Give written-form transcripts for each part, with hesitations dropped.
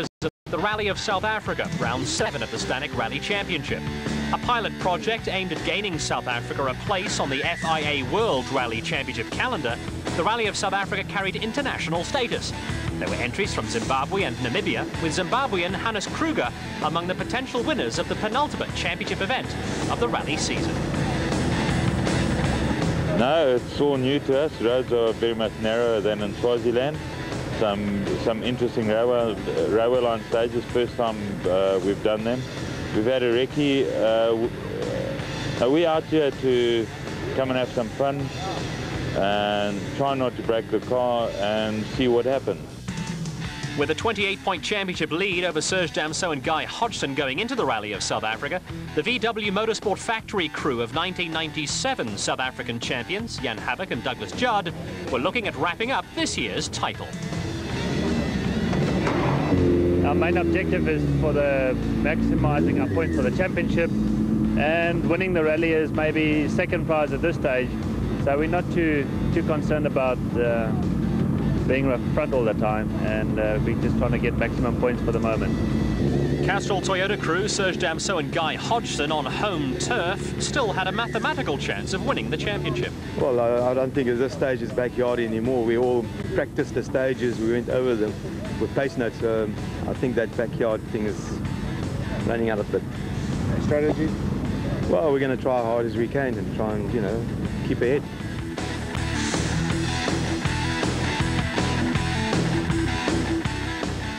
of the Rally of South Africa, round 7 of the Stanek Rally Championship. A pilot project aimed at gaining South Africa a place on the FIA World Rally Championship calendar, the Rally of South Africa carried international status. There were entries from Zimbabwe and Namibia, with Zimbabwean Hannes Kruger among the potential winners of the penultimate championship event of the rally season. No, it's all new to us. Roads are very much narrower than in Swaziland. Some interesting railway line stages, first time we've done them. We've had a recce. We're out here to come and have some fun and try not to break the car and see what happens. With a 28-point championship lead over Serge Damso and Guy Hodgson going into the Rally of South Africa, the VW Motorsport factory crew of 1997 South African champions, Jan Havik and Douglas Judd, were looking at wrapping up this year's title. Our main objective is for the maximising our points for the championship, and winning the rally is maybe second prize at this stage, so we're not too concerned about being up front all the time, and we're just trying to get maximum points for the moment. Castrol Toyota crew, Serge Damso and Guy Hodgson on home turf still had a mathematical chance of winning the championship. Well, I don't think at this stage is backyard anymore. We all practiced the stages, we went over them with pace notes. I think that backyard thing is running out of bit. Strategy? Well, we're going to try hard as we can and try and, you know, keep ahead.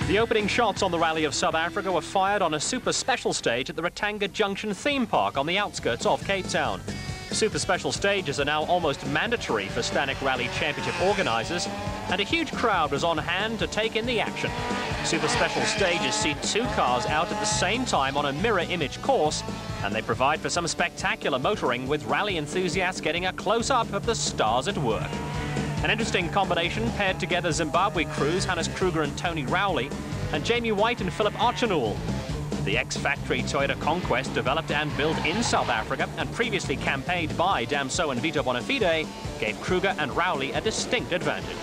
The opening shots on the Rally of South Africa were fired on a super special stage at the Ratanga Junction theme park on the outskirts of Cape Town. Super special stages are now almost mandatory for Stanek Rally Championship organisers, and a huge crowd was on hand to take in the action. Super special stages see 2 cars out at the same time on a mirror image course, and they provide for some spectacular motoring, with rally enthusiasts getting a close-up of the stars at work. An interesting combination paired together Zimbabwe crews Hannes Kruger and Tony Rowley, and Jamie White and Philip Archinall. The ex-factory Toyota Conquest, developed and built in South Africa and previously campaigned by Damso and Vito Bonafide, gave Kruger and Rowley a distinct advantage.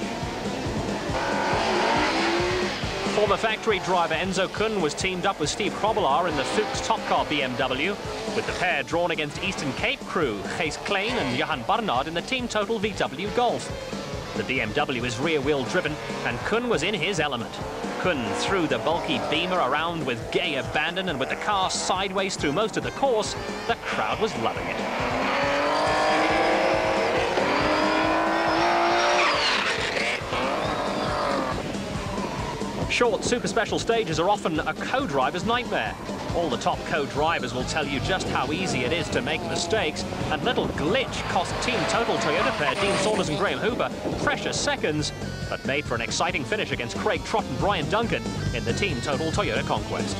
Former factory driver Enzo Kuhn was teamed up with Steve Krobelaar in the Fuchs Top Car BMW, with the pair drawn against Eastern Cape crew Gijs Klein and Johan Barnard in the Team Total VW Golf. The BMW is rear-wheel driven, and Kuhn was in his element. Kuhn threw the bulky Beamer around with gay abandon, and with the car sideways through most of the course, the crowd was loving it. Short super special stages are often a co-driver's nightmare. All the top co-drivers will tell you just how easy it is to make mistakes, and little glitch cost Team Total Toyota pair Dean Saunders and Graham Hooper precious seconds, but made for an exciting finish against Craig Trott and Brian Duncan in the Team Total Toyota Conquest.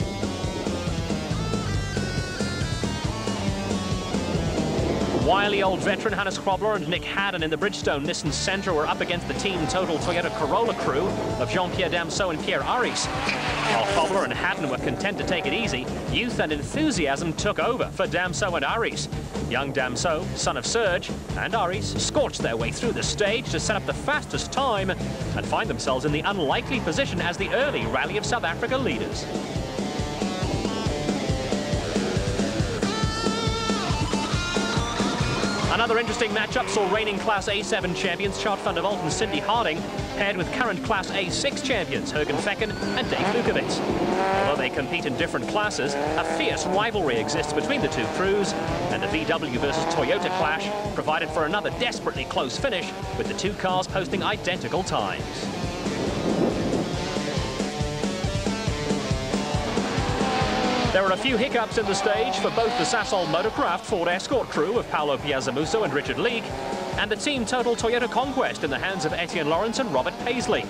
Wily old veteran Hannes Krobelaar and Nick Haddon in the Bridgestone Nissan Sentra were up against the Team Total Toyota Corolla crew of Jean-Pierre Damso and Pierre Aris. While Krobelaar and Haddon were content to take it easy, youth and enthusiasm took over for Damso and Aris. Young Damso, son of Serge, and Aris scorched their way through the stage to set up the fastest time and find themselves in the unlikely position as the early Rally of South Africa leaders. Another interesting matchup saw reigning Class A7 champions Chart van der Walt and Cindy Harding paired with current Class A6 champions Jürgen Fecken and Dave Lukowitz. Although they compete in different classes, a fierce rivalry exists between the two crews, and the VW versus Toyota clash provided for another desperately close finish, with the 2 cars posting identical times. There were a few hiccups in the stage for both the Sasol Motorcraft Ford Escort crew of Paulo Piazzamusso and Richard Leake, and the Team Total Toyota Conquest in the hands of Etienne Lawrence and Robert Paisley.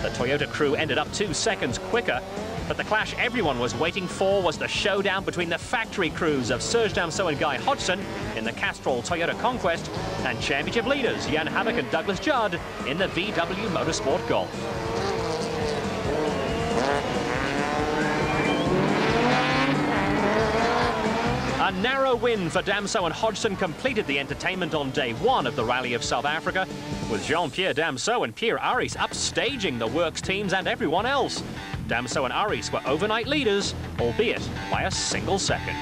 The Toyota crew ended up 2 seconds quicker, but the clash everyone was waiting for was the showdown between the factory crews of Serge Damso and Guy Hodgson in the Castrol Toyota Conquest, and championship leaders Jan Havik and Douglas Judd in the VW Motorsport Golf. A narrow win for Damso and Hodgson completed the entertainment on day 1 of the Rally of South Africa, with Jean-Pierre Damso and Pierre Aris upstaging the works teams and everyone else. Damso and Aris were overnight leaders, albeit by a single second.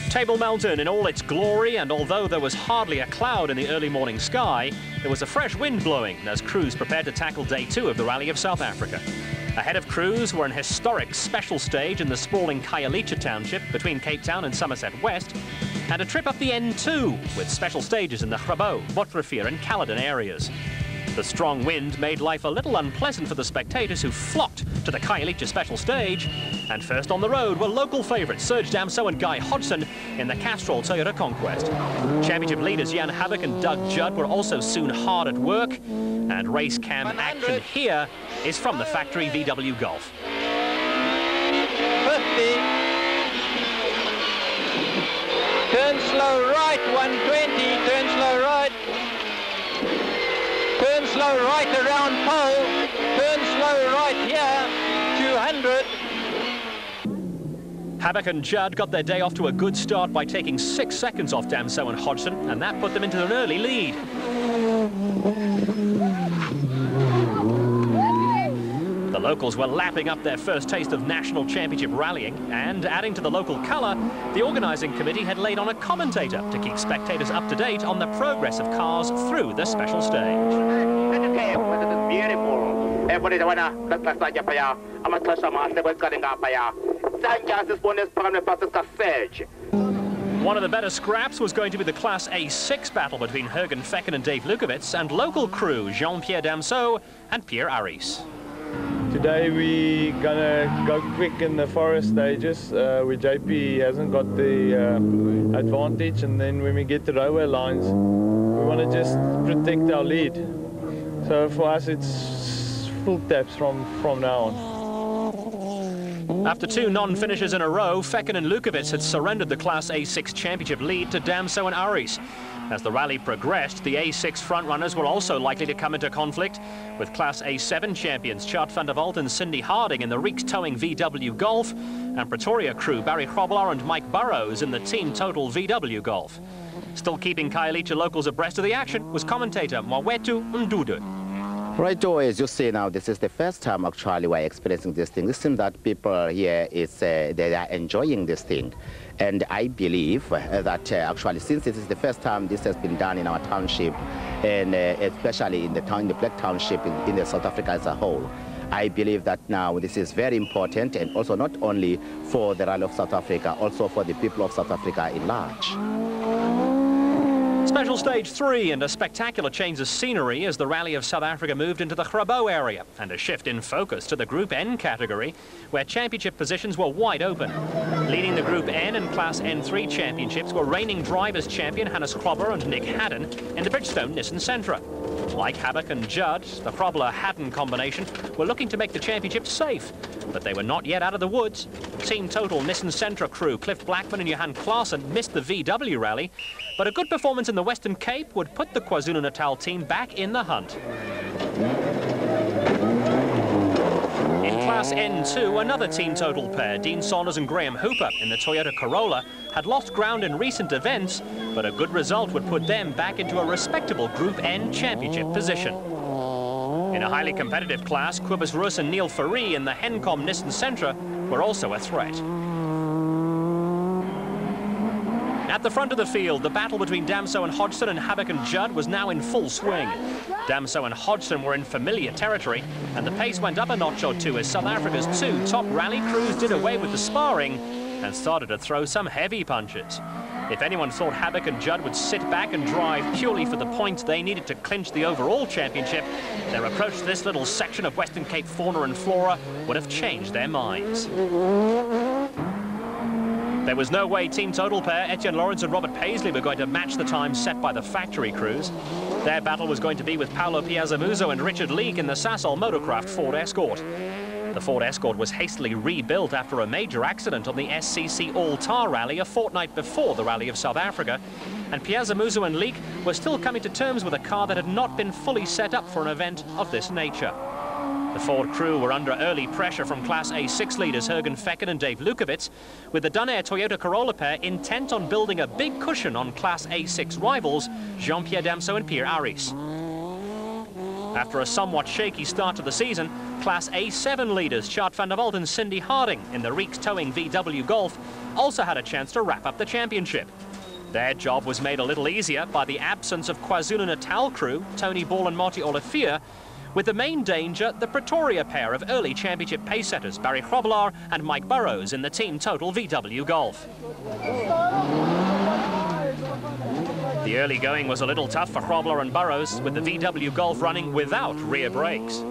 Table Mountain in all its glory, and although there was hardly a cloud in the early morning sky, there was a fresh wind blowing as crews prepared to tackle day 2 of the Rally of South Africa. Ahead of crews were an historic special stage in the sprawling Khayelitsha township between Cape Town and Somerset West, and a trip up the N2 with special stages in the Grabouw, Botterivier and Caledon areas. The strong wind made life a little unpleasant for the spectators who flocked to the Khayelitsha special stage. And first on the road were local favourites Serge Damso and Guy Hodgson in the Castrol Toyota Conquest. Championship leaders Jan Habak and Doug Judd were also soon hard at work. And race cam action here is from the factory VW Golf. 50. Turn slow right, 120, turn slow right. Turn slow right around pole, turn slow right here, 200. Habak and Judd got their day off to a good start by taking 6 seconds off Damso and Hodgson, and that put them into an early lead. The locals were lapping up their first taste of national championship rallying, and adding to the local colour, the organising committee had laid on a commentator to keep spectators up to date on the progress of cars through the special stage. One of the better scraps was going to be the Class A6 battle between Jürgen Fecken and Dave Lukowitz and local crew Jean-Pierre Damso and Pierre Aris. Today we're gonna go quick in the forest stages where JP hasn't got the advantage, and then when we get to railway lines we want to just protect our lead. So for us it's full taps from now on. After 2 non-finishes in a row, Fecken and Lukowitz had surrendered the Class A6 championship lead to Damso and Aris. As the rally progressed, the A6 frontrunners were also likely to come into conflict, with Class A7 champions Chart van der Walt and Cindy Harding in the Reeks towing VW Golf, and Pretoria crew Barry Grobelaar and Mike Burrows in the Team Total VW Golf. Still keeping Khayelitsha locals abreast of the action was commentator Mwawetu Ndudu. Right, Joe, as you see now, this is the first time actually we're experiencing this thing. It seems that people here, they are enjoying this thing. And I believe that actually, since this is the first time this has been done in our township, and especially in the Black Township in the South Africa as a whole, I believe that now this is very important, and also not only for the Rally of South Africa, also for the people of South Africa in large. Special Stage 3 and a spectacular change of scenery as the Rally of South Africa moved into the Grabouw area, and a shift in focus to the Group N category, where championship positions were wide open. Leading the Group N and Class N3 championships were reigning drivers champion Hannes Krobler and Nick Haddon in the Bridgestone Nissan Sentra. Like Habak and Judd, the Krobler-Haddon combination were looking to make the championship safe, but they were not yet out of the woods. Team Total Nissan Sentra crew Cliff Blackman and Johan Klaassen missed the VW rally, but a good performance in the Western Cape would put the KwaZulu-Natal team back in the hunt. In Class N2, another Team Total pair, Dean Saunders and Graham Hooper in the Toyota Corolla, had lost ground in recent events, but a good result would put them back into a respectable Group N championship position. In a highly competitive class, Cobus Roos and Neil Fourie in the Hencom Nissan Sentra were also a threat. At the front of the field, the battle between Damso and Hodgson and Habak and Judd was now in full swing. Damso and Hodgson were in familiar territory, and the pace went up a notch or two as South Africa's 2 top rally crews did away with the sparring and started to throw some heavy punches. If anyone thought Habak and Judd would sit back and drive purely for the points they needed to clinch the overall championship, their approach to this little section of Western Cape fauna and flora would have changed their minds. There was no way Team Total pair Etienne Lawrence and Robert Paisley were going to match the time set by the factory crews. Their battle was going to be with Paulo Piazzamuso and Richard Leake in the Sasol Motorcraft Ford Escort. The Ford Escort was hastily rebuilt after a major accident on the SCC All-Tar Rally a fortnight before the Rally of South Africa, and Piazzamuso and Leake were still coming to terms with a car that had not been fully set up for an event of this nature. The Ford crew were under early pressure from Class A6 leaders Jürgen Fecken and Dave Lukowitz, with the Dunair Toyota Corolla pair intent on building a big cushion on Class A6 rivals Jean-Pierre Damso and Pierre Aris. After a somewhat shaky start to the season, Class A7 leaders Chart van der Walt and Cindy Harding in the Reeks Towing VW Golf also had a chance to wrap up the championship. Their job was made a little easier by the absence of KwaZulu-Natal crew Tony Ball and Marty Olivier, with the main danger the Pretoria pair of early championship pacesetters Barry Grobelaar and Mike Burrows in the Team Total VW Golf. The early going was a little tough for Grobelaar and Burrows, with the VW Golf running without rear brakes.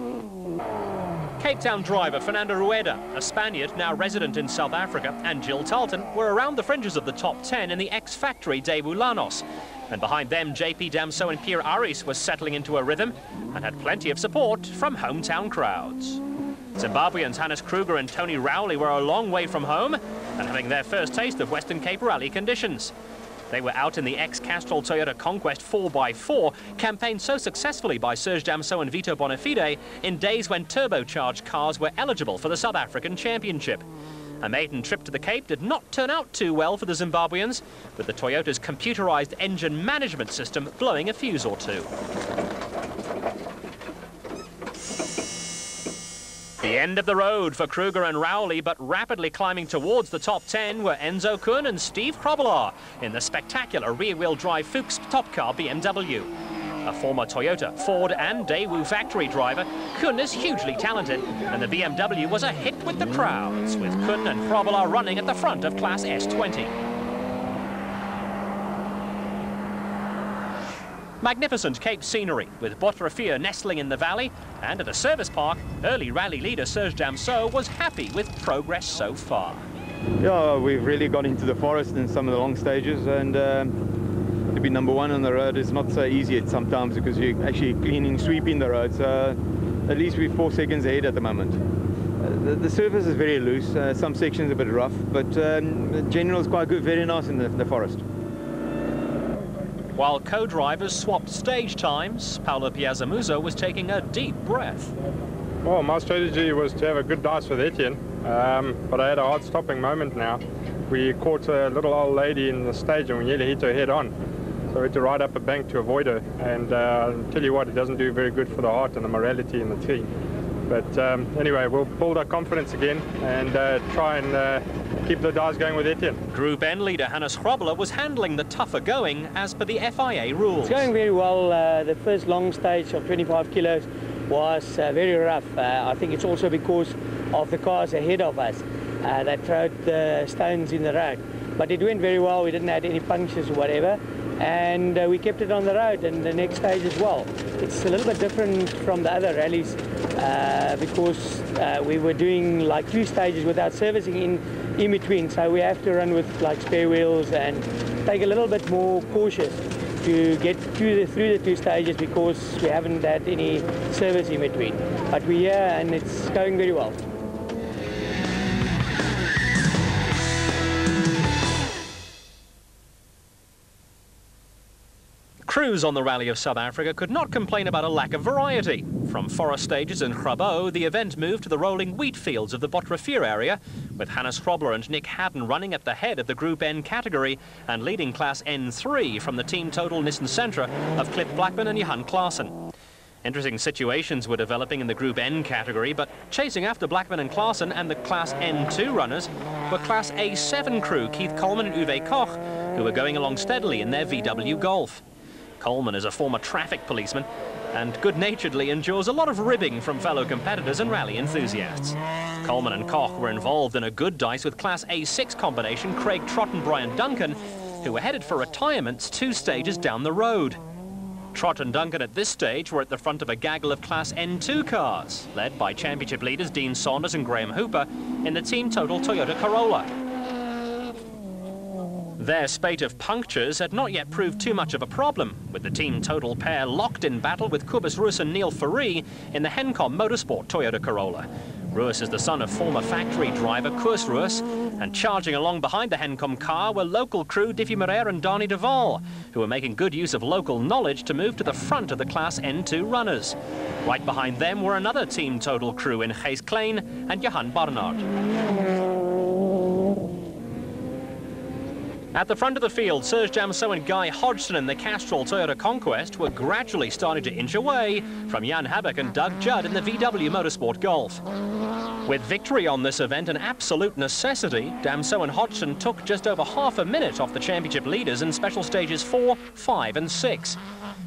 Cape Town driver Fernando Rueda, a Spaniard now resident in South Africa, and Jill Tarleton were around the fringes of the top 10 in the X-Factory Daewoo Lanos. And behind them, JP Damso and Pierre Aris were settling into a rhythm and had plenty of support from hometown crowds. Zimbabweans Hannes Kruger and Tony Rowley were a long way from home and having their first taste of Western Cape rally conditions. They were out in the ex-Castrol Toyota Conquest 4x4, campaigned so successfully by Serge Damso and Vito Bonafide in days when turbocharged cars were eligible for the South African Championship. A maiden trip to the Cape did not turn out too well for the Zimbabweans, with the Toyota's computerized engine management system blowing a fuse or two. The end of the road for Kruger and Rowley, but rapidly climbing towards the top 10 were Enzo Kuhn and Steve Grobelaar in the spectacular rear-wheel drive Fuchs top car BMW. A former Toyota, Ford and Daewoo factory driver, Kuhn is hugely talented, and the BMW was a hit with the crowds, with Kuhn and Grobelaar running at the front of Class S20. Magnificent Cape scenery, with Bottrefeer nestling in the valley, and at a service park, early rally leader Serge Damso was happy with progress so far. Yeah, we've really got into the forest in some of the long stages, and to be number one on the road is not so easy sometimes because you're actually sweeping the road, so at least we're 4 seconds ahead at the moment. The surface is very loose, some sections a bit rough, but the general is quite good, very nice in the forest. While co-drivers swapped stage times, Paulo Piazzamuso was taking a deep breath. Well, my strategy was to have a good dice with Etienne, but I had a hard stopping moment now. We caught a little old lady in the stage and we nearly hit her head on. So we had to ride up a bank to avoid her, and I'll tell you what, it doesn't do very good for the heart and the morality in the team. But anyway, we'll build our confidence again and try and keep the dice going with Etienne. Group N leader Hannes Grobelaar was handling the tougher going as per the FIA rules. It's going very well. The first long stage of 25 kilos was very rough. I think it's also because of the cars ahead of us that threw the stones in the road. But it went very well. We didn't have any punctures or whatever. And we kept it on the road and the next stage as well. It's a little bit different from the other rallies because we were doing like 2 stages without servicing in between, so we have to run with like spare wheels and take a little bit more cautious to get through the 2 stages because we haven't had any service in between. But we're here and it's going very well. Crews on the Rally of South Africa could not complain about a lack of variety. From forest stages in Grabo, the event moved to the rolling wheat fields of the Bottrefeer area, with Hannes Grobelaar and Nick Haddon running at the head of the Group N category and leading Class N3 from the Team Total Nissan Sentra of Cliff Blackman and Johan Klaassen. Interesting situations were developing in the Group N category, but chasing after Blackman and Klaassen and the Class N2 runners were Class A7 crew Keith Coleman and Uwe Koch, who were going along steadily in their VW Golf. Coleman is a former traffic policeman and good-naturedly endures a lot of ribbing from fellow competitors and rally enthusiasts. Coleman and Koch were involved in a good dice with Class A6 combination Craig Trott and Brian Duncan, who were headed for retirements 2 stages down the road. Trott and Duncan at this stage were at the front of a gaggle of Class N2 cars, led by championship leaders Dean Saunders and Graham Hooper in the Team Total Toyota Corolla. Their spate of punctures had not yet proved too much of a problem, with the Team Total pair locked in battle with Cobus Roos and Neil Fourie in the Hencom Motorsport Toyota Corolla. Ruis is the son of former factory driver Koos Ruis, and charging along behind the Hencom car were local crew Diffie Moreira and Dani Duval, who were making good use of local knowledge to move to the front of the Class N2 runners. Right behind them were another Team Total crew in Gijs Klein and Johan Barnard. At the front of the field, Serge Damso and Guy Hodgson in the Castrol Toyota Conquest were gradually starting to inch away from Jan Habak and Doug Judd in the VW Motorsport Golf. With victory on this event an absolute necessity, Damso and Hodgson took just over half a minute off the championship leaders in special stages 4, 5 and 6.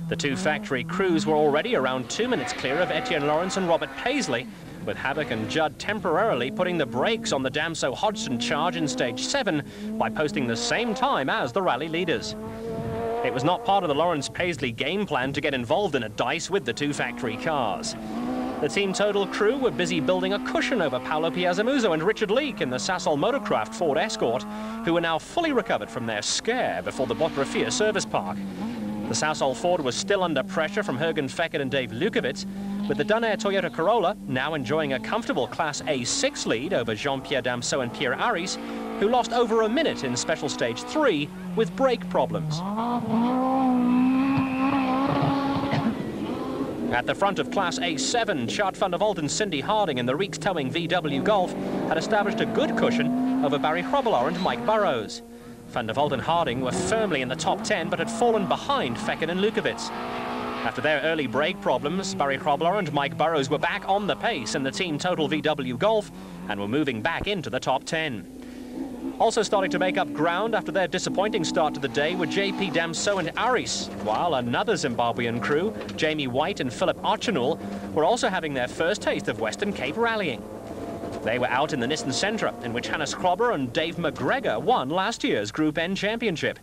The two factory crews were already around 2 minutes clear of Etienne Lawrence and Robert Paisley, with Habak and Judd temporarily putting the brakes on the Damso-Hodgson charge in stage 7 by posting the same time as the rally leaders. It was not part of the Lawrence-Paisley game plan to get involved in a dice with the two factory cars. The Team Total crew were busy building a cushion over Paolo Piazzamuso and Richard Leake in the Sasol Motorcraft Ford Escort, who were now fully recovered from their scare before the Botrafia service park. The Sasol Ford was still under pressure from Jürgen Feckert and Dave Lukowitz, with the Dunair Toyota Corolla now enjoying a comfortable Class A6 lead over Jean-Pierre Damso and Pierre Aris, who lost over a minute in special stage 3 with brake problems. At the front of Class A7, Sjaart van der Walt and Cindy Harding in the Reeks Towing VW Golf had established a good cushion over Barry Grobbelaar and Mike Burrows. Van der Walt and Harding were firmly in the top 10 but had fallen behind Feckert and Lukowitz. After their early brake problems, Barry Grobbelaar and Mike Burrows were back on the pace in the Team Total VW Golf and were moving back into the top 10. Also starting to make up ground after their disappointing start to the day were JP Damso and Aris, while another Zimbabwean crew, Jamie White and Philip Archinul, were also having their first taste of Western Cape rallying. They were out in the Nissan Sentra, in which Hannes Krobber and Dave McGregor won last year's Group N championship.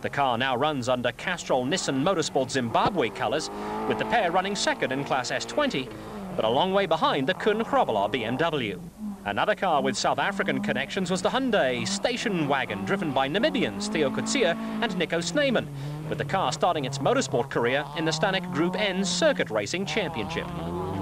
The car now runs under Castrol Nissan Motorsport Zimbabwe colours, with the pair running second in Class S20, but a long way behind the Kuhn Grobbelaar BMW. Another car with South African connections was the Hyundai station wagon, driven by Namibians Theo Kutsia and Nico Sneeman, with the car starting its motorsport career in the Stanek Group N Circuit Racing Championship.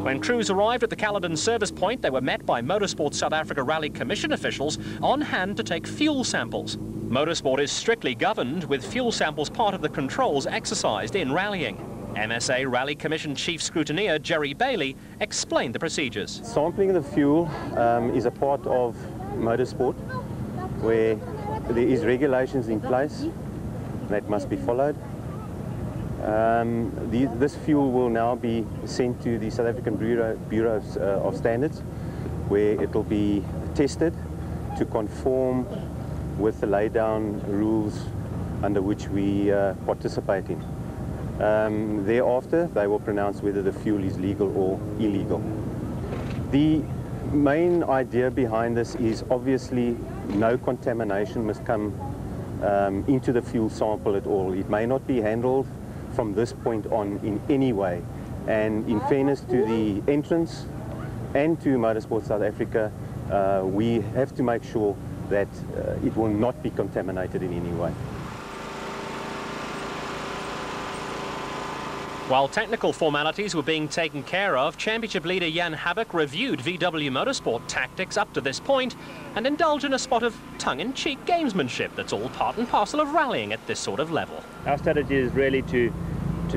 When crews arrived at the Caledon service point, they were met by Motorsport South Africa Rally Commission officials on hand to take fuel samples. Motorsport is strictly governed, with fuel samples part of the controls exercised in rallying. MSA Rally Commission Chief Scrutineer Jerry Bailey explained the procedures. Sampling the fuel is a part of motorsport where there is regulations in place that must be followed. This fuel will now be sent to the South African Bureau of Standards, where it will be tested to conform with the laid-down rules under which we participate in. Thereafter, they will pronounce whether the fuel is legal or illegal. The main idea behind this is obviously no contamination must come into the fuel sample at all. It may not be handled from this point on in any way. And in fairness to the entrants and to Motorsport South Africa, we have to make sure that it will not be contaminated in any way. While technical formalities were being taken care of, championship leader Jan Habak reviewed VW Motorsport tactics up to this point and indulged in a spot of tongue-in-cheek gamesmanship that's all part and parcel of rallying at this sort of level. Our strategy is really to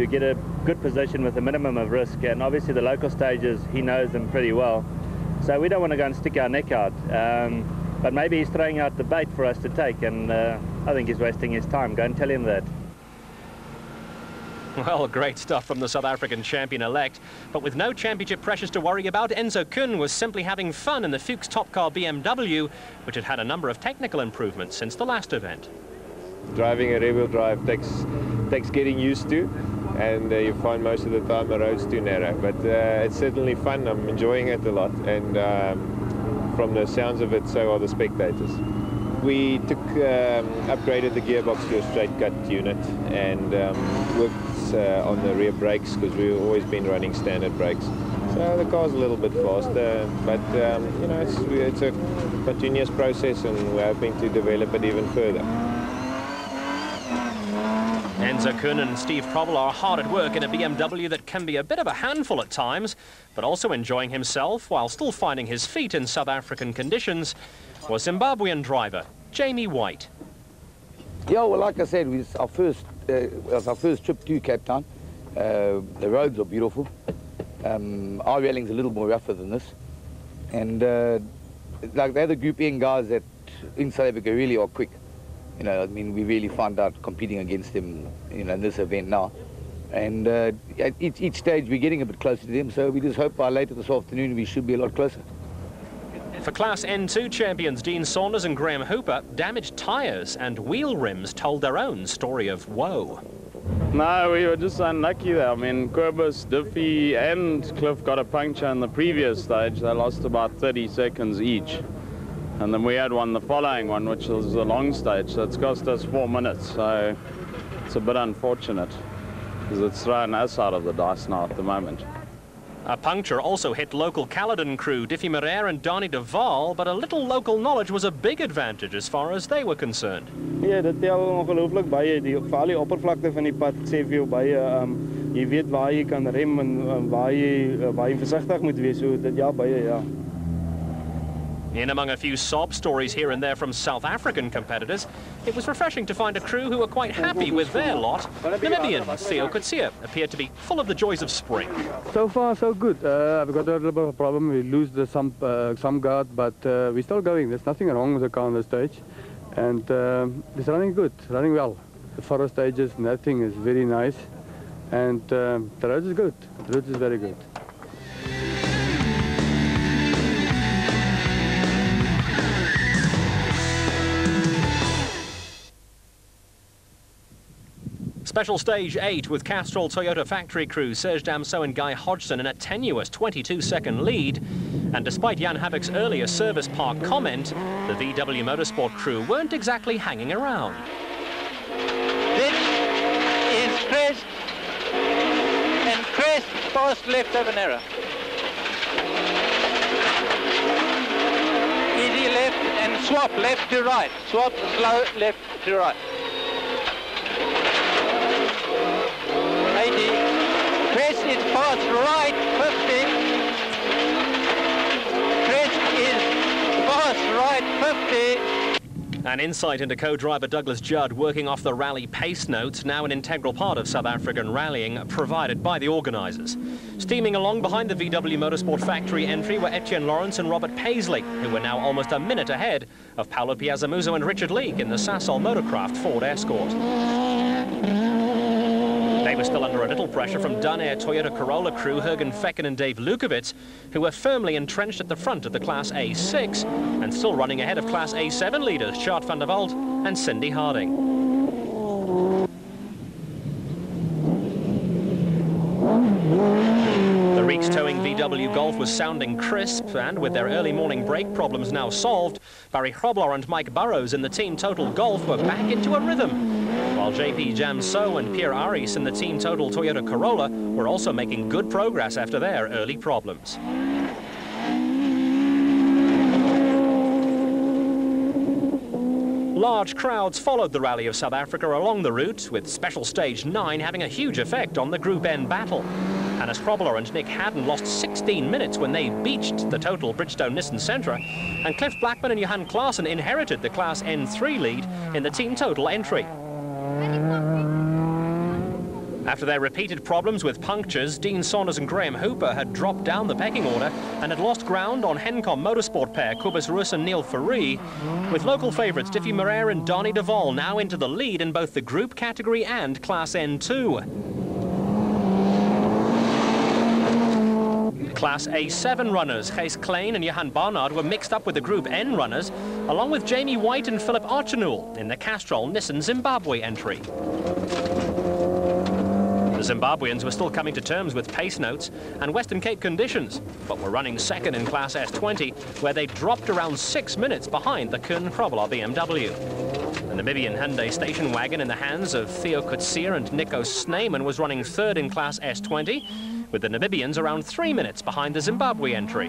get a good position with a minimum of risk, and obviously the local stages, he knows them pretty well. So we don't want to go and stick our neck out, but maybe he's throwing out the bait for us to take, and I think he's wasting his time. Go and tell him that. Well, great stuff from the South African champion-elect. But with no championship pressures to worry about, Enzo Kuhn was simply having fun in the Fuchs Top Car BMW, which had had a number of technical improvements since the last event. Driving a rear-wheel drive takes getting used to, and you find most of the time the road's too narrow. But it's certainly fun. I'm enjoying it a lot, and from the sounds of it, so are the spectators. We upgraded the gearbox to a straight cut unit and worked on the rear brakes, because we've always been running standard brakes. So the car's a little bit faster, but you know, it's a continuous process, and we're hoping to develop it even further. Enzo Kuhn and Steve Probel are hard at work in a BMW that can be a bit of a handful at times, but also enjoying himself while still finding his feet in South African conditions was Zimbabwean driver Jamie White. Yeah, well, like I said, it was our first trip to Cape Town. The roads are beautiful. Our railing's a little more rougher than this. And like the other Group N guys that in South Africa really are quick. You know, I mean, we really found out competing against them, you know, in this event now. And at each stage we're getting a bit closer to them, so we just hope by later this afternoon we should be a lot closer. For Class N2 champions Dean Saunders and Graham Hooper, damaged tyres and wheel rims told their own story of woe. No, we were just unlucky there. I mean, Kobus, Diffie and Cliff got a puncture in the previous stage. They lost about 30 seconds each. And then we had one, the following one, which was a long stage, so it's cost us 4 minutes. So it's a bit unfortunate, because it's thrown us out of the dice now at the moment. A puncture also hit local Caledon crew Diffie Moreira and Donnie Duval, but a little local knowledge was a big advantage as far as they were concerned. Ja, dit tel ongelooflik baie. Die veral die oppervlakte van die pad sê vir jou baie jy weet waar jy kan rem en waar jy versigtig moet wees. So dit ja baie ja. In among a few sob stories here and there from South African competitors, it was refreshing to find a crew who were quite happy with their lot. Namibian Theo Kutsia appeared to be full of the joys of spring. So far, so good. I've got a little bit of a problem. We lose some guard, but we're still going. There's nothing wrong with the car on the stage. And it's running good, running well. The forest stages, nothing is very nice. And the road is good. The road is very good. Special Stage 8 with Castrol Toyota factory crew Serge Damso and Guy Hodgson in a tenuous 22-second lead. And despite Jan Havek's earlier service park comment, the VW Motorsport crew weren't exactly hanging around. This is crest and crest past left over narrow. Easy left and swap left to right. Swap slow left to right. 80. Crest is fast right, 50. Crest is fast right, 50. An insight into co-driver Douglas Judd working off the rally pace notes, now an integral part of South African rallying, provided by the organisers. Steaming along behind the VW Motorsport factory entry were Etienne Lawrence and Robert Paisley, who were now almost a minute ahead of Paulo Piazzamuso and Richard Leake in the Sasol Motorcraft Ford Escort. They were still under a little pressure from Danair Toyota Corolla crew Jürgen Fecken and Dave Lukowitz, who were firmly entrenched at the front of the Class A6 and still running ahead of Class A7 leaders Chart van der Walt and Cindy Harding. The Reeks towing VW Golf was sounding crisp, and with their early morning brake problems now solved, Barry Hrobler and Mike Burrows in the Team Total Golf were back into a rhythm, while JP Jamso and Pierre Aris in the Team Total Toyota Corolla were also making good progress after their early problems. Large crowds followed the Rally of South Africa along the route, with Special Stage 9 having a huge effect on the Group N battle. Hannes Krobler and Nick Haddon lost 16 minutes when they beached the Total Bridgestone Nissan Sentra, and Cliff Blackman and Johan Klaassen inherited the Class N3 lead in the Team Total entry. After their repeated problems with punctures, Dean Saunders and Graham Hooper had dropped down the pecking order and had lost ground on Hencom Motorsport pair Kobus Roos and Neil Fourie, with local favourites Diffie Moreira and Donnie Duval now into the lead in both the group category and Class N2. Class A7 runners Gijs Klein and Johan Barnard were mixed up with the Group N runners, along with Jamie White and Philip Archenoul in the Castrol Nissan Zimbabwe entry. The Zimbabweans were still coming to terms with pace notes and Western Cape conditions, but were running second in Class S20, where they dropped around 6 minutes behind the Kuhn Krobler BMW. The Namibian Hyundai station wagon in the hands of Theo Kutsia and Nico Snyman was running third in Class S20, with the Namibians around 3 minutes behind the Zimbabwe entry.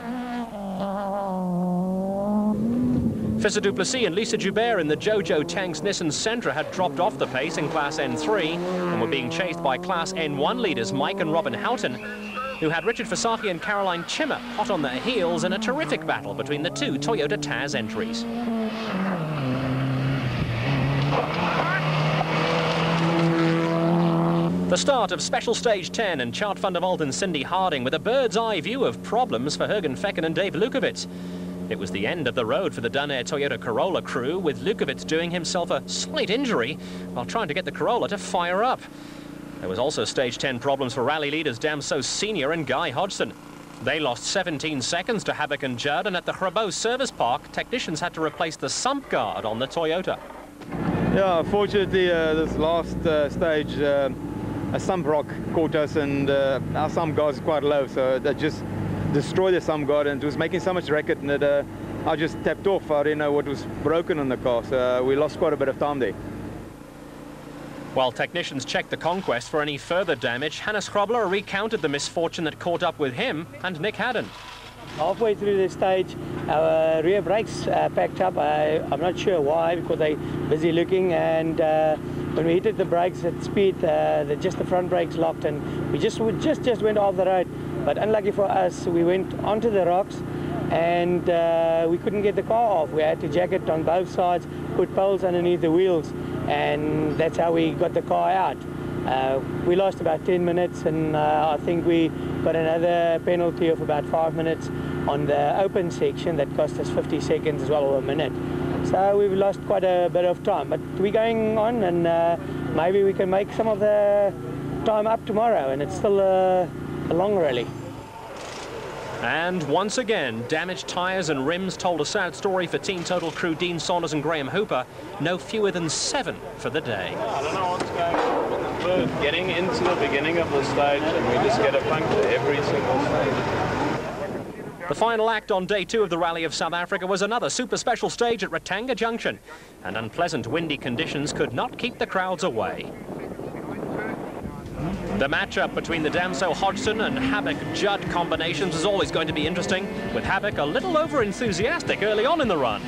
Fissa du Plessis and Lisa Joubert in the Jojo Tanks Nissan Sentra had dropped off the pace in Class N3 and were being chased by Class N1 leaders Mike and Robin Houghton, who had Richard Fasaki and Caroline Chimmer hot on their heels in a terrific battle between the two Toyota Taz entries. The start of Special Stage 10 and Chart van der Walt and Cindy Harding with a bird's eye view of problems for Jürgen Fecken and Dave Lukowitz. It was the end of the road for the Dunair Toyota Corolla crew, with Lukowitz doing himself a slight injury while trying to get the Corolla to fire up. There was also Stage 10 problems for rally leaders Damso Senior and Guy Hodgson. They lost 17 seconds to Habak and Judd, and at the Grabo Service Park, technicians had to replace the sump guard on the Toyota. Yeah, fortunately, this last stage, a sump rock caught us, and our sump guard is quite low, so that just destroyed the sump guard, and it was making so much racket, and it, I just tapped off. I didn't know what was broken on the car, so we lost quite a bit of time there. While technicians checked the Conquest for any further damage, Hannes Grobler recounted the misfortune that caught up with him and Nick Haddon. Halfway through the stage, our rear brakes packed up. I'm not sure why, because they're busy looking, and when we hit the brakes at speed, just the front brakes locked, and we just went off the road. But unlucky for us, we went onto the rocks, and we couldn't get the car off. We had to jack it on both sides, put poles underneath the wheels, and that's how we got the car out. We lost about 10 minutes, and I think we got another penalty of about 5 minutes on the open section that cost us 50 seconds as well, or a minute. So we've lost quite a bit of time, but we're going on, and maybe we can make some of the time up tomorrow, and it's still a long rally. And once again, damaged tyres and rims told a sad story for Team Total crew Dean Saunders and Graham Hooper. No fewer than 7 for the day. I don't know what's going on. We're getting into the beginning of the stage, and we just get a puncture every single stage. The final act on day 2 of the Rally of South Africa was another super special stage at Ratanga Junction, and unpleasant windy conditions could not keep the crowds away. The matchup between the Damso Hodgson and Habak Judd combinations is always going to be interesting, with Habak a little over-enthusiastic early on in the run.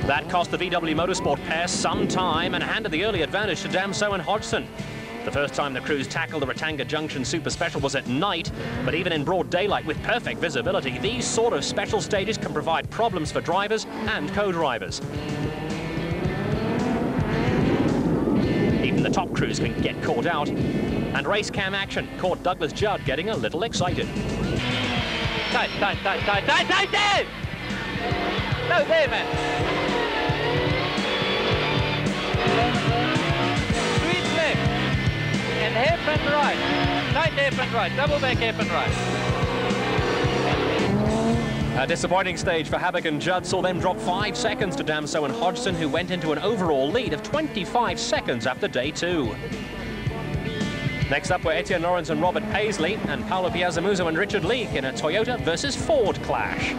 That cost the VW Motorsport pair some time and handed the early advantage to Damso and Hodgson. The first time the crews tackled the Ratanga Junction Super Special was at night, but even in broad daylight with perfect visibility, these sort of special stages can provide problems for drivers and co-drivers. Even the top crews can get caught out, and race cam action caught Douglas Judd getting a little excited. Tight, tight, tight, tight, tight, tight, tight! No, there, man. Sweet left, and hairpin right. Tight hairpin right, double back hairpin right. A disappointing stage for Habak and Judd saw them drop 5 seconds to Damso and Hodgson, who went into an overall lead of 25 seconds after day 2. Next up were Etienne Lawrence and Robert Paisley, and Paulo Piazzamuso and Richard Leake in a Toyota versus Ford clash.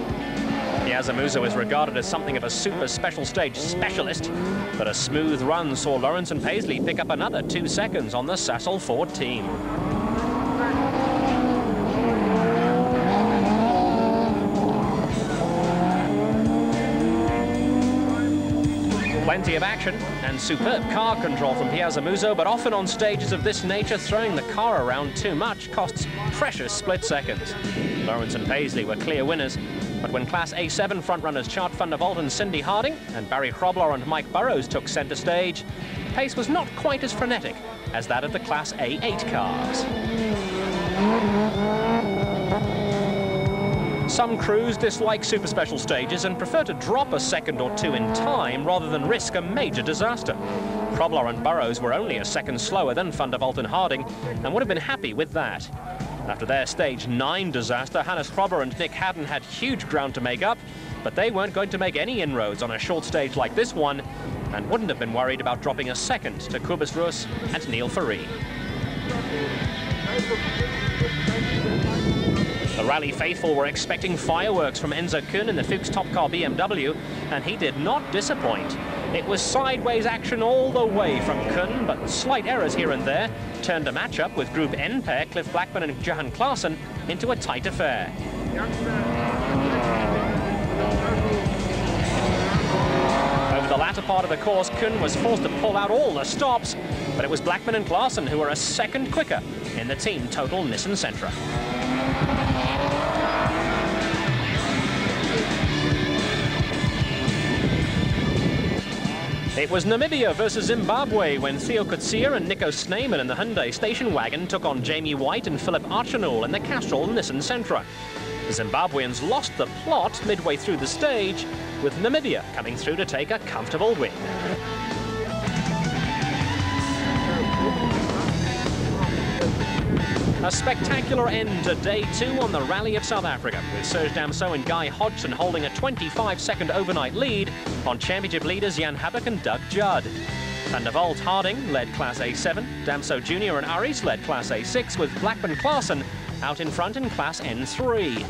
Piazzamuso is regarded as something of a super special stage specialist, but a smooth run saw Lawrence and Paisley pick up another 2 seconds on the Sasol Ford team. Plenty of action and superb car control from Piazzamuso, but often on stages of this nature, throwing the car around too much costs precious split seconds. Lawrence and Paisley were clear winners, but when Class A7 frontrunners Chart van der Walt and Cindy Harding and Barry Grobler and Mike Burrows took centre stage, pace was not quite as frenetic as that of the Class A8 cars. Some crews dislike super special stages and prefer to drop a second or two in time rather than risk a major disaster. Grobler and Burrows were only a second slower than van der Walt and Harding and would have been happy with that. After their stage 9 disaster, Hannes Grobler and Nick Haddon had huge ground to make up, but they weren't going to make any inroads on a short stage like this one and wouldn't have been worried about dropping a second to Kobus Roos and Neil Faree. The rally faithful were expecting fireworks from Enzo Kuhn in the Fuchs Top Car BMW, and he did not disappoint. It was sideways action all the way from Kuhn, but slight errors here and there turned a matchup with Group N pair Cliff Blackman and Johan Claassen into a tight affair. latter part of the course, Kuhn was forced to pull out all the stops, but it was Blackman and Klaasen who were a second quicker in the team total Nissan Sentra. It was Namibia versus Zimbabwe when Theo Coetzee and Nico Snyman in the Hyundai station wagon took on Jamie White and Philip Archinol in the Castrol Nissan Sentra. The Zimbabweans lost the plot midway through the stage, with Namibia coming through to take a comfortable win. A spectacular end to day 2 on the Rally of South Africa, with Serge Damso and Guy Hodgson holding a 25-second overnight lead on championship leaders Jan Habek and Doug Judd. Van der Walt Harding led Class A7, Damso Jr. and Aries led Class A6, with Blackman Klaasen out in front in Class N3.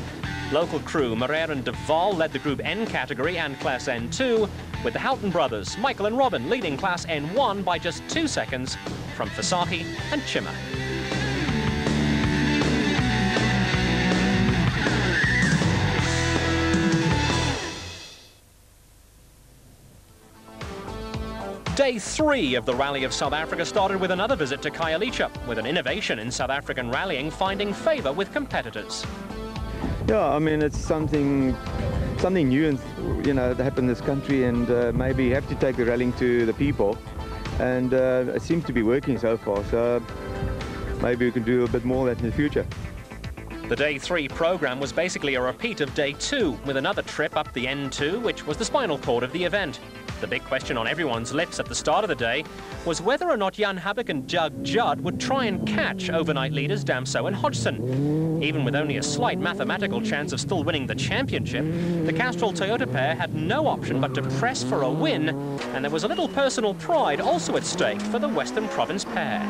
Local crew Morer and De Waal led the Group N category and Class N2, with the Houghton brothers, Michael and Robin, leading Class N1 by just 2 seconds from Fasaki and Chima. Day 3 of the Rally of South Africa started with another visit to Khayelitsha, with an innovation in South African rallying finding favour with competitors. Yeah, I mean, it's something new, and that happened in this country, and maybe you have to take the rallying to the people, and it seems to be working so far. So maybe we can do a bit more of that in the future. The Day 3 programme was basically a repeat of Day 2, with another trip up the N2, which was the spinal cord of the event. The big question on everyone's lips at the start of the day was whether or not Jan Habek and Doug Judd would try and catch overnight leaders Damso and Hodgson. Even with only a slight mathematical chance of still winning the championship, the Castrol Toyota pair had no option but to press for a win, and there was a little personal pride also at stake for the Western Province pair.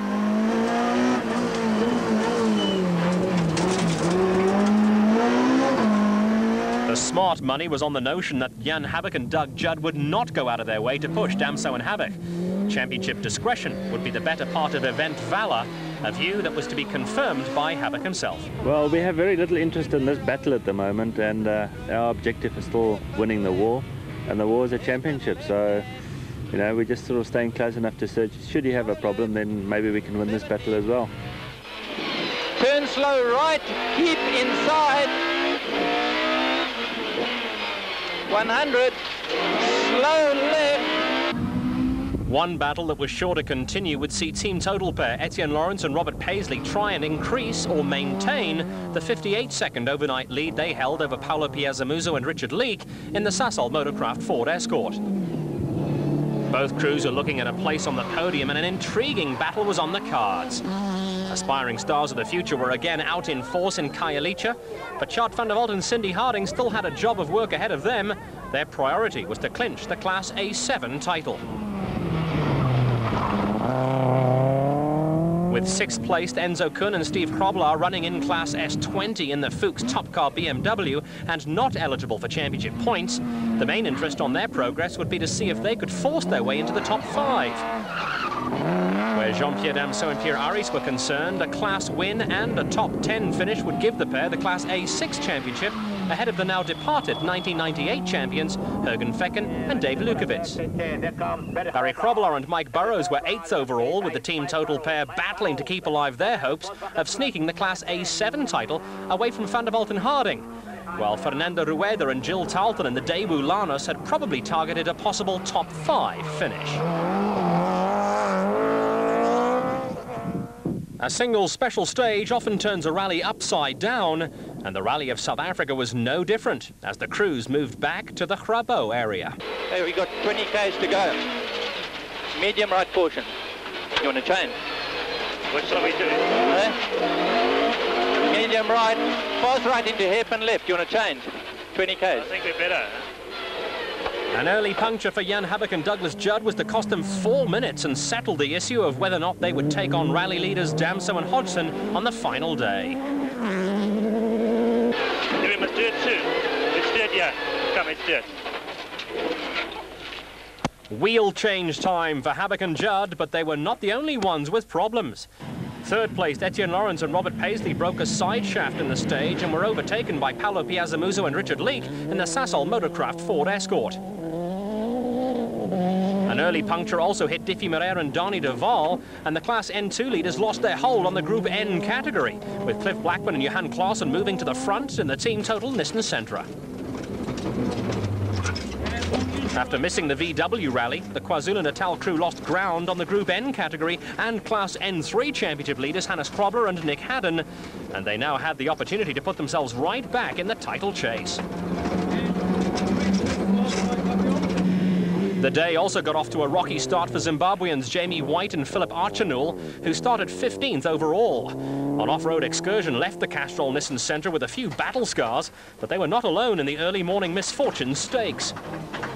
The smart money was on the notion that Jan Habek and Doug Judd would not go out of their way to push Damso and Habek. Championship discretion would be the better part of event valour, a view that was to be confirmed by Habek himself. Well, we have very little interest in this battle at the moment, and our objective is still winning the war, and the war is a championship, so we're just sort of staying close enough to search. Should he have a problem, then maybe we can win this battle as well. Turn slow right, keep inside. 100, slow left. One battle that was sure to continue would see team total pair Etienne Lawrence and Robert Paisley try and increase or maintain the 58-second overnight lead they held over Paulo Piazzamuso and Richard Leek in the Sasol Motorcraft Ford Escort. Both crews are looking at a place on the podium, and an intriguing battle was on the cards. Aspiring stars of the future were again out in force in Khayelitsha, but Tjaart van der Walt and Cindy Harding still had a job of work ahead of them. Their priority was to clinch the Class A7 title. With 6th placed Enzo Kuhn and Steve Kroblar running in Class S20 in the Fuchs Top Car BMW and not eligible for championship points, the main interest on their progress would be to see if they could force their way into the top 5. Where Jean-Pierre Damso and Pierre Aries were concerned, a class win and a top 10 finish would give the pair the Class A6 championship ahead of the now departed 1998 champions Jürgen Fecken and Dave Lukowitz. Barry Kroblar and Mike Burrows were 8th overall, with the team total pair battling to keep alive their hopes of sneaking the Class A7 title away from Van der Walt and Harding, while Fernando Rueda and Jill Tarleton and the Daewoo Lanos had probably targeted a possible top 5 finish. A single special stage often turns a rally upside down, and the Rally of South Africa was no different as the crews moved back to the Grabo area. Hey, we got 20 k's to go. Medium right portion. You want to change? What shall we do? Medium right, fast right into hairpin left. You want to change? 20 k's. I think we're better. An early puncture for Jan Habek and Douglas Judd was to cost them 4 minutes and settle the issue of whether or not they would take on rally leaders Damso and Hodgson on the final day. We must do it soon. Let's do it, yeah. Come, let's do it. Wheel change time for Habek and Judd, but they were not the only ones with problems. 3rd placed Etienne Lawrence and Robert Paisley broke a side shaft in the stage and were overtaken by Paulo Piazzamuso and Richard Leek in the Sasol Motorcraft Ford Escort. An early puncture also hit Diffie Moreira and Donny Duval, and the Class N2 leaders lost their hold on the Group N category, with Cliff Blackman and Johan Clausen moving to the front in the Team Total Nissan Sentra. After missing the VW rally, the KwaZulu-Natal crew lost ground on the Group N category and Class N3 championship leaders Hannes Krobler and Nick Hadden, and they now had the opportunity to put themselves right back in the title chase. The day also got off to a rocky start for Zimbabweans Jamie White and Philip Archanul, who started 15th overall. An off-road excursion left the Castrol Nissan Sentra with a few battle scars, but they were not alone in the early morning misfortune stakes.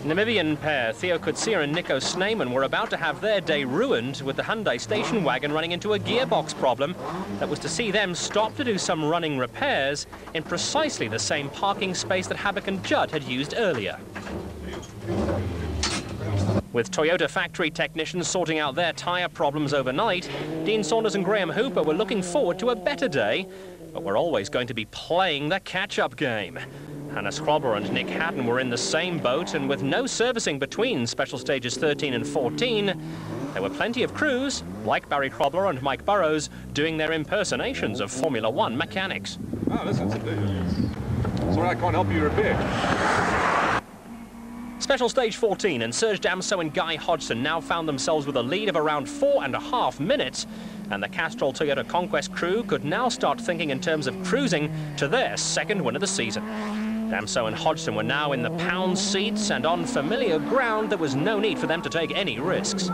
Namibian pair Theo Kutsia and Nico Snyman were about to have their day ruined with the Hyundai station wagon running into a gearbox problem that was to see them stop to do some running repairs in precisely the same parking space that Habak and Judd had used earlier. With Toyota factory technicians sorting out their tyre problems overnight, Dean Saunders and Graham Hooper were looking forward to a better day, but were always going to be playing the catch-up game. Hannes Krobler and Nick Hadden were in the same boat, and with no servicing between special stages 13 and 14, there were plenty of crews, like Barry Krobler and Mike Burrows, doing their impersonations of Formula One mechanics. Oh, listen, sorry, I can't help you repair. Special stage 14 and Serge Damso and Guy Hodgson now found themselves with a lead of around 4.5 minutes, and the Castrol Toyota Conquest crew could now start thinking in terms of cruising to their second win of the season. Damso and Hodgson were now in the pound seats and on familiar ground. There was no need for them to take any risks.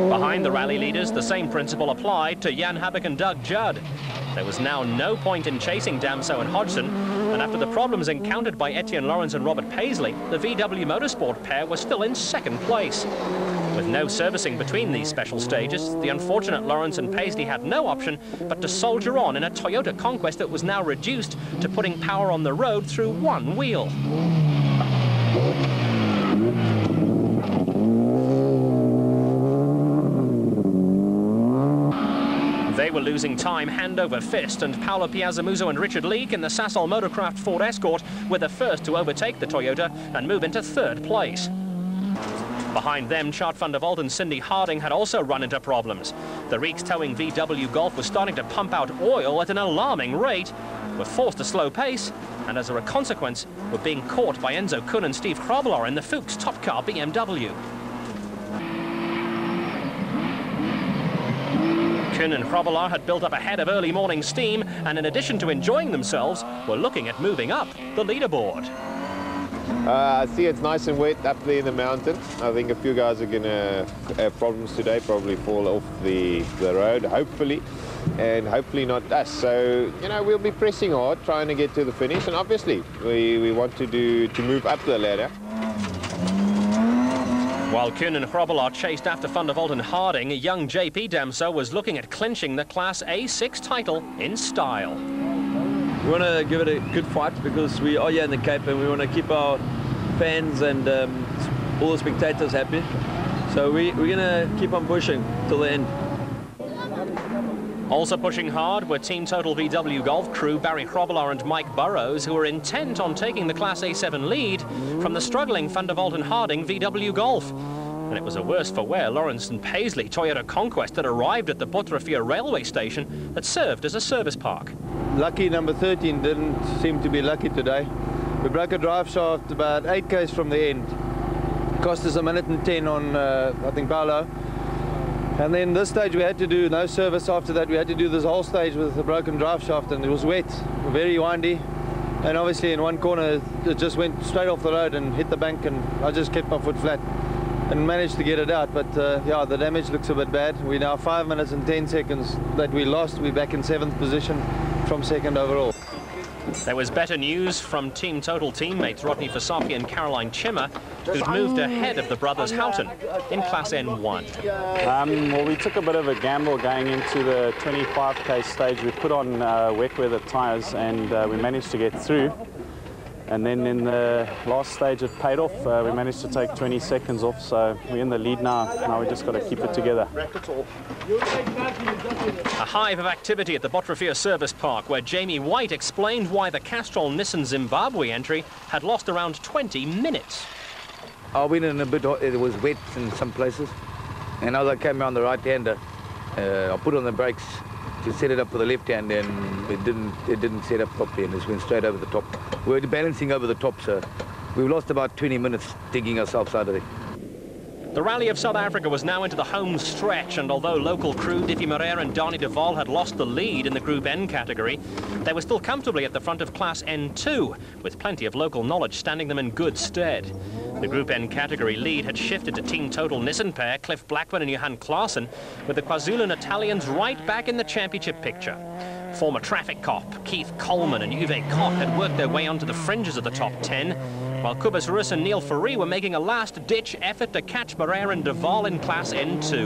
Behind the rally leaders, the same principle applied to Jan Habak and Doug Judd. There was now no point in chasing Damso and Hodgson, and after the problems encountered by Etienne Lawrence and Robert Paisley, the VW Motorsport pair was still in second place. With no servicing between these special stages, the unfortunate Lawrence and Paisley had no option but to soldier on in a Toyota Conquest that was now reduced to putting power on the road through one wheel. They were losing time hand over fist, and Paolo Piazzamuso and Richard Leake in the Sasol Motorcraft Ford Escort were the first to overtake the Toyota and move into third place. Behind them, Chart van der Walt and Cindy Harding had also run into problems. The Reeks towing VW Golf was starting to pump out oil at an alarming rate, were forced to slow pace, and as a consequence, were being caught by Enzo Kuhn and Steve Krobler in the Fuchs Top Car BMW. Kuhn and Krobler had built up a head of early morning steam, and in addition to enjoying themselves, were looking at moving up the leaderboard. I see it's nice and wet up there in the mountain. I think a few guys are going to have problems today, probably fall off the road, hopefully, and hopefully not us. So, you know, we'll be pressing hard, trying to get to the finish, and obviously we want to move up the ladder. While Kuhn and Krobler chased after Van der Walt and Harding, young JP Damso was looking at clinching the Class A6 title in style. We want to give it a good fight because we are here in the Cape and we want to keep our fans and all the spectators happy. So we're going to keep on pushing till the end. Also pushing hard were Team Total VW Golf crew Barry Krobler and Mike Burrows, who were intent on taking the Class A7 lead from the struggling Van der Walt and Harding VW Golf. And it was a worse for wear Lawrence and Paisley Toyota Conquest that arrived at the Bottrafia railway station that served as a service park. Lucky number 13 didn't seem to be lucky today. We broke a drive shaft about 8 k's from the end. Cost us 1 minute and 10 on, I think, Paolo. And then this stage we had to do no service after that. We had to do this whole stage with a broken drive shaft, and it was wet, very windy. And obviously in one corner it just went straight off the road and hit the bank, and I just kept my foot flat and managed to get it out. But yeah, the damage looks a bit bad. We're now 5 minutes and 10 seconds that we lost. We're back in 7th position from 2nd overall. There was better news from Team Total teammates Rodney Fasaki and Caroline Chimmer, who'd moved ahead of the brothers Houghton in Class N1. Well, we took a bit of a gamble going into the 25k stage. We put on wet weather tyres and we managed to get through. And then in the last stage it paid off. We managed to take 20 seconds off, so we're in the lead now. Now we just got to keep it together. A hive of activity at the Botrofia Service Park, where Jamie White explained why the Castrol Nissan Zimbabwe entry had lost around 20 minutes. I went in a bit, it was wet in some places, and as I came around the right-hander, I put on the brakes to set it up for the left hand, and it didn't set up properly, and it went straight over the top. We were balancing over the top, so we've lost about 20 minutes digging ourselves out of there. The Rally of South Africa was now into the home stretch, and although local crew Diffie Moreira and Dani de Waal had lost the lead in the Group N category, they were still comfortably at the front of Class N2, with plenty of local knowledge standing them in good stead. The Group N category lead had shifted to Team Total Nissan pair Cliff Blackburn and Johan Klaassen, with the KwaZulu-Natalians right back in the championship picture. Former traffic cop Keith Coleman and Uwe Koch had worked their way onto the fringes of the top 10, while Cobus Rus and Neil Fourie were making a last-ditch effort to catch Moreira and de Waal in Class N2.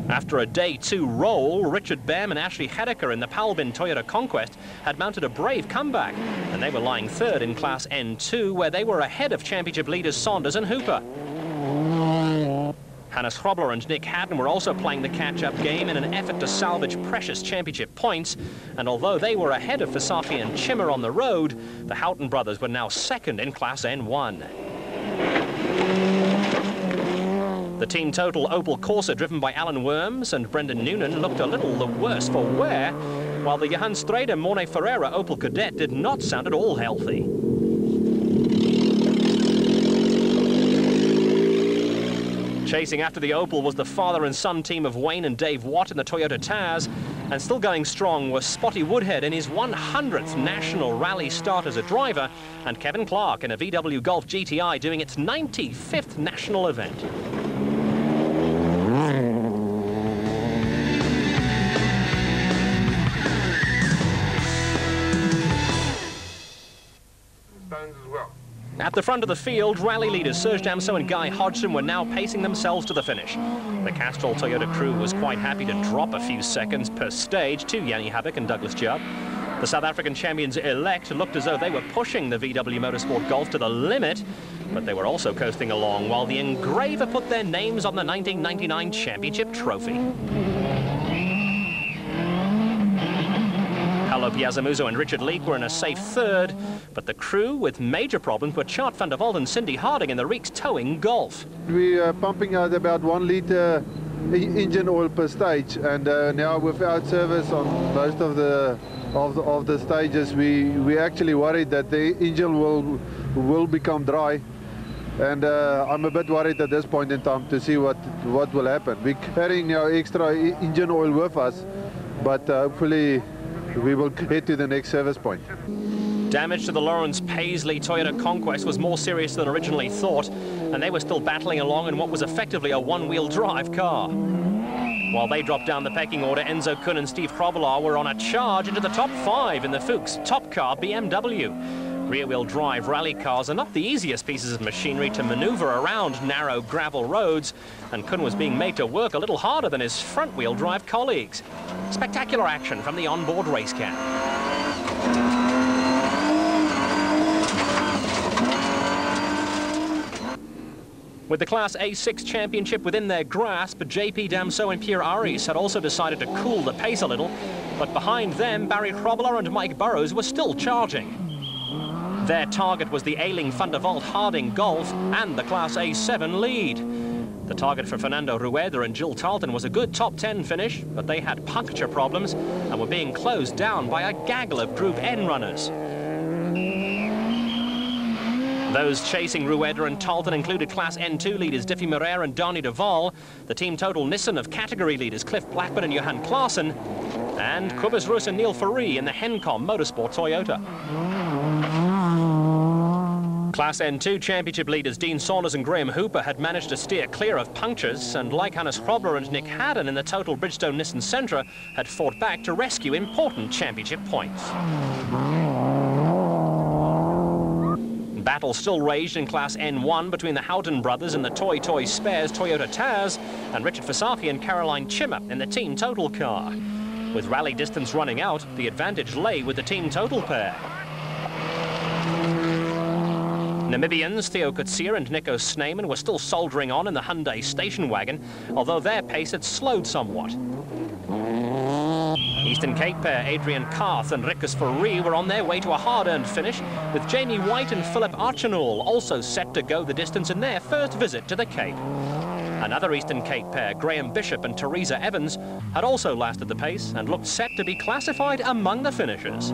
After a Day 2 roll, Richard Bam and Ashley Hedeker in the Palbin Toyota Conquest had mounted a brave comeback, and they were lying third in Class N2, where they were ahead of championship leaders Saunders and Hooper. Hannes Grobler and Nick Haddon were also playing the catch-up game in an effort to salvage precious championship points, and although they were ahead of Visafi and Chimmer on the road, the Houghton brothers were now second in Class N1. The Team Total Opel Corsa, driven by Alan Worms and Brendan Noonan, looked a little the worse for wear, while the Johan Streder Morne Ferreira Opel Cadet did not sound at all healthy. Chasing after the Opel was the father and son team of Wayne and Dave Watt in the Toyota Taz, and still going strong was Spotty Woodhead in his 100th National Rally start as a driver, and Kevin Clark in a VW Golf GTI doing its 95th national event. At the front of the field, rally leaders Serge Damso and Guy Hodgson were now pacing themselves to the finish. The Castrol Toyota crew was quite happy to drop a few seconds per stage to Yanni Habak and Douglas Judd. The South African champions-elect looked as though they were pushing the VW Motorsport Golf to the limit, but they were also coasting along, while the engraver put their names on the 1999 championship trophy. Paulo Piazzamuso and Richard Leek were in a safe third, but the crew with major problems were Chart van der Walt and Cindy Harding in the Reeks towing Golf. We are pumping out about 1 litre engine oil per stage, and now without service on most of the stages, we actually worried that the engine will become dry. And I'm a bit worried at this point in time to see what will happen. We're carrying our extra engine oil with us, but hopefully we will head to the next service point. Damage to the Lawrence Paisley Toyota Conquest was more serious than originally thought, and they were still battling along in what was effectively a one-wheel drive car. While they dropped down the pecking order, Enzo Kuhn and Steve Krobelaar were on a charge into the top 5 in the Fuchs Top Car BMW. Rear-wheel drive rally cars are not the easiest pieces of machinery to maneuver around narrow gravel roads, and Kuhn was being made to work a little harder than his front-wheel drive colleagues. Spectacular action from the onboard race cam. With the Class A6 championship within their grasp, JP Damso and Pierre Aries had also decided to cool the pace a little, but behind them, Barry Grobelaar and Mike Burrows were still charging. Their target was the Ailing van der Walt Harding Golf and the Class A7 lead. The target for Fernando Rueda and Jill Tarleton was a good top 10 finish, but they had puncture problems and were being closed down by a gaggle of Group N runners. Those chasing Rueda and Tarleton included Class N2 leaders Diffie Moreira and Dani de Waal, the Team Total Nissan of category leaders Cliff Blackburn and Johan Klaassen, and Cobus Rus and Neil Fourie in the Hencom Motorsport Toyota. Class N2 championship leaders Dean Saunders and Graham Hooper had managed to steer clear of punctures, and like Hannes Grobler and Nick Haddon in the Total Bridgestone Nissan Sentra, had fought back to rescue important championship points. Battle still raged in Class N1 between the Houghton brothers and the Toy Spares Toyota Taz, and Richard Visafi and Caroline Chimmer in the Team Total car. With rally distance running out, the advantage lay with the team total pair. Namibians Theo Coetzee and Nico Snyman were still soldiering on in the Hyundai station wagon, although their pace had slowed somewhat. Eastern Cape pair Adrian Karth and Rikus Fourie were on their way to a hard-earned finish, with Jamie White and Philip Archinall also set to go the distance in their first visit to the Cape. Another Eastern Cape pair, Graham Bishop and Teresa Evans, had also lasted the pace and looked set to be classified among the finishers.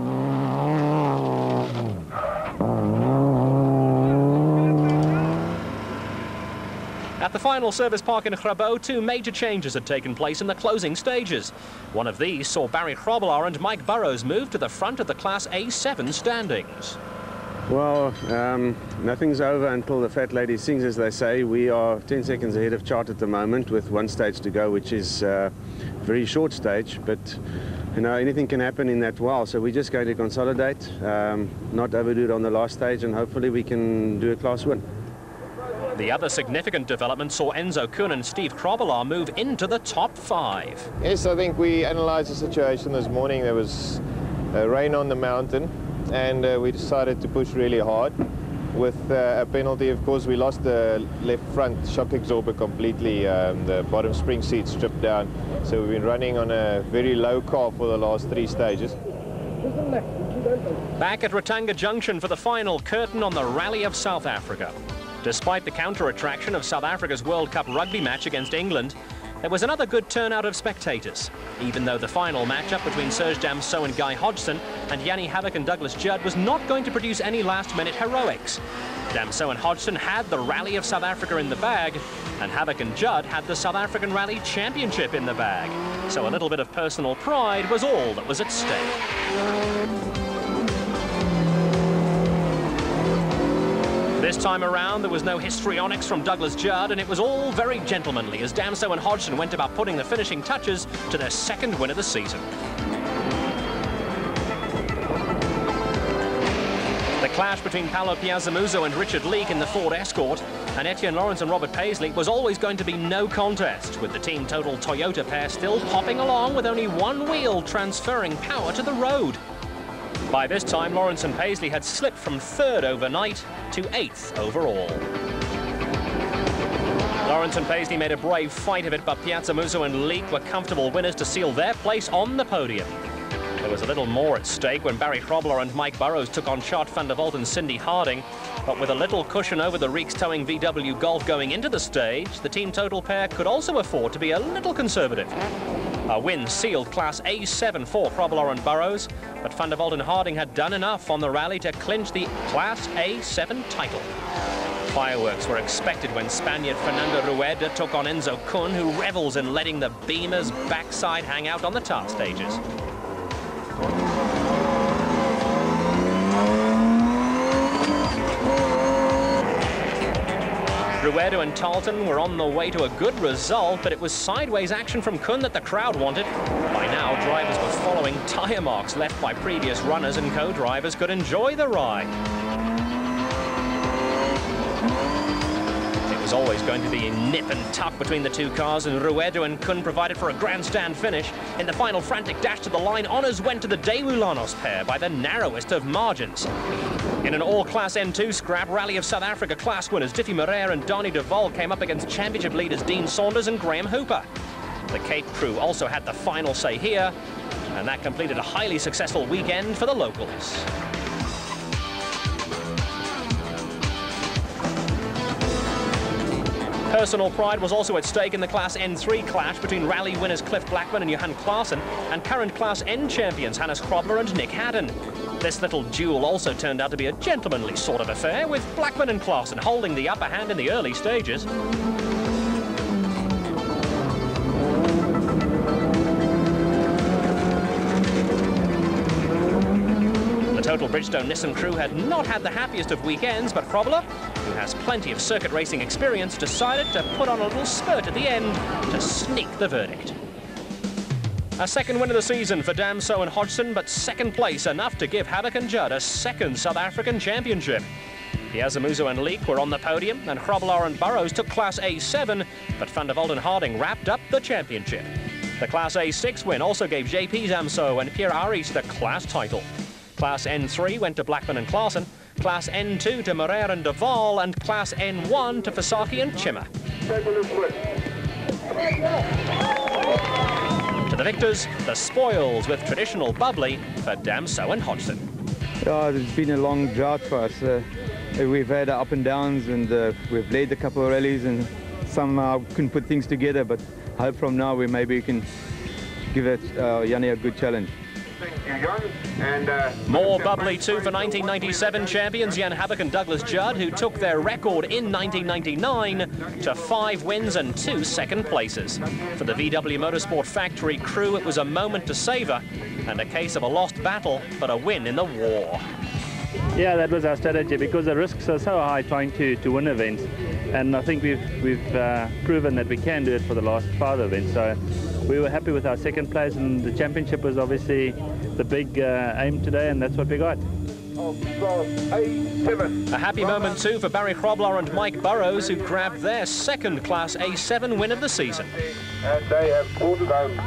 At the final service park in Grabo, two major changes had taken place in the closing stages. One of these saw Barry Grobbelaar and Mike Burrows move to the front of the Class A7 standings. Well, nothing's over until the fat lady sings, as they say. We are 10 seconds ahead of chart at the moment with one stage to go, which is a very short stage, but you know, anything can happen in that while. So we're just going to consolidate, not overdo it on the last stage, and hopefully we can do a class win. The other significant development saw Enzo Kuhn and Steve Grobbelaar move into the top 5. Yes, I think we analysed the situation this morning. There was rain on the mountain, and we decided to push really hard. With a penalty, of course, we lost the left front shock absorber completely, the bottom spring seat stripped down. So we've been running on a very low car for the last 3 stages. Back at Ratanga Junction for the final curtain on the Rally of South Africa. Despite the counter-attraction of South Africa's World Cup rugby match against England, there was another good turnout of spectators, even though the final matchup between Serge Damso and Guy Hodgson and Jannie Havoc and Douglas Judd was not going to produce any last-minute heroics. Damso and Hodgson had the Rally of South Africa in the bag, and Havoc and Judd had the South African Rally Championship in the bag. So a little bit of personal pride was all that was at stake. This time around, there was no histrionics from Douglas Judd, and it was all very gentlemanly as Damso and Hodgson went about putting the finishing touches to their second win of the season. The clash between Paulo Piazzamuso and Richard Leake in the Ford Escort and Etienne Lawrence and Robert Paisley was always going to be no contest, with the team total Toyota pair still popping along with only one wheel transferring power to the road. By this time, Lawrence and Paisley had slipped from 3rd overnight to 8th overall. Lawrence and Paisley made a brave fight of it, but Piazzamuso and Leake were comfortable winners to seal their place on the podium. There was a little more at stake when Barry Grobbelaar and Mike Burrows took on Chart van der Walt and Cindy Harding, but with a little cushion over the Reeks towing VW Golf going into the stage, the team total pair could also afford to be a little conservative. A win sealed Class A7 for Grobbelaar and Burrows, but Van der Walt and Harding had done enough on the rally to clinch the Class A7 title. Fireworks were expected when Spaniard Fernando Rueda took on Enzo Kuhn, who revels in letting the Beamer's backside hang out on the tar stages. Rueda and Tarleton were on the way to a good result, but it was sideways action from Kuhn that the crowd wanted. By now, drivers were following tyre marks left by previous runners, and co-drivers could enjoy the ride. It was always going to be nip and tuck between the two cars, and Rueda and Kuhn provided for a grandstand finish. In the final frantic dash to the line, honours went to the Deulanos pair by the narrowest of margins. In an all-Class N2 scrap, Rally of South Africa class winners Diffie Moreira and Donnie Duval came up against championship leaders Dean Saunders and Graham Hooper. The Cape crew also had the final say here, and that completed a highly successful weekend for the locals. Personal pride was also at stake in the Class N3 clash between rally winners Cliff Blackman and Johan Klaassen and current Class N champions Hannes Grobbelaar and Nick Haddon. This little duel also turned out to be a gentlemanly sort of affair, with Blackman and Klaassen holding the upper hand in the early stages. Total Bridgestone Nissan crew had not had the happiest of weekends, but Grobbelaar, who has plenty of circuit racing experience, decided to put on a little spurt at the end to sneak the verdict. A second win of the season for Damso and Hodgson, but second place enough to give Havoc and Judd a second South African championship. Piazzamuso and Leake were on the podium, and Grobbelaar and Burrows took Class A7, but Van der Walt and Harding wrapped up the championship. The Class A6 win also gave JP Damso and Pierre Aris the class title. Class N3 went to Blackman and Klaasen, Class N2 to Morer and Duval, and Class N1 to Fasaki and Chimmer. To the victors, the spoils with traditional bubbly for Damso and Hodgson. Yeah, it's been a long drought for us. We've had up and downs, and we've led a couple of rallies and somehow couldn't put things together, but I hope from now we can give it Yanni a good challenge. More bubbly too for 1997 champions Jan Habak and Douglas Judd, who took their record in 1999 to 5 wins and 2 second places. For the VW Motorsport factory crew, it was a moment to savour and a case of a lost battle, but a win in the war. Yeah, that was our strategy, because the risks are so high trying to win events, and I think we've proven that we can do it for the last 5 events. So we were happy with our second place, and the championship was obviously the big aim today, and that's what we got. A happy moment too for Barry Hroblar and Mike Burrows, who grabbed their second Class A7 win of the season. And they have pulled it home.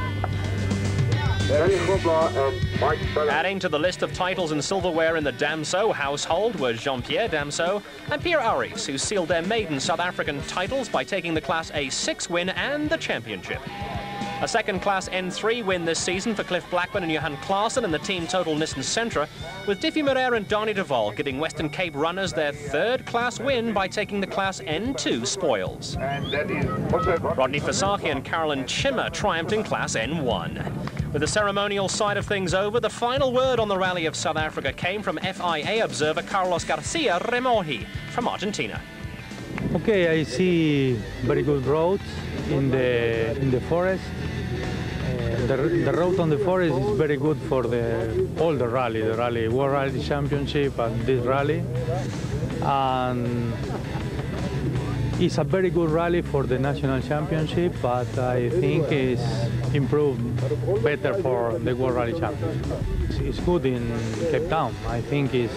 Adding to the list of titles and silverware in the Damso household were Jean-Pierre Damso and Pierre Aris, who sealed their maiden South African titles by taking the Class A6 win and the championship. A second Class N3 win this season for Cliff Blackman and Johan Klaasen and the Team Total Nissan Sentra, with Diffie Morer and Donnie Duval giving Western Cape runners their third class win by taking the Class N2 spoils. Rodney Fasaki and Carolyn Chimmer triumphed in Class N1. With the ceremonial side of things over, the final word on the Rally of South Africa came from FIA observer Carlos Garcia Remoji from Argentina. Okay, I see very good roads in the forest. The road on the forest is very good for all the rally, World Rally Championship and this rally. And it's a very good rally for the national championship, but I think it's improved better for the World Rally Championship. It's good in Cape Town. I think it's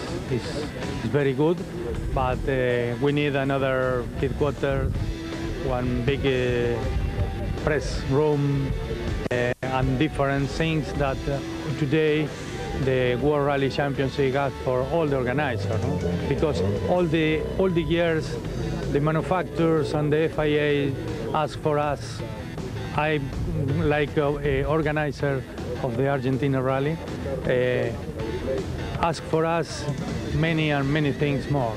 very good, but we need another headquarters, one big press room, and different things that today the World Rally Championship got for all the organizers, no? Because all the years the manufacturers and the FIA ask for us. I, like an organizer of the Argentina Rally, ask for us many and many things more.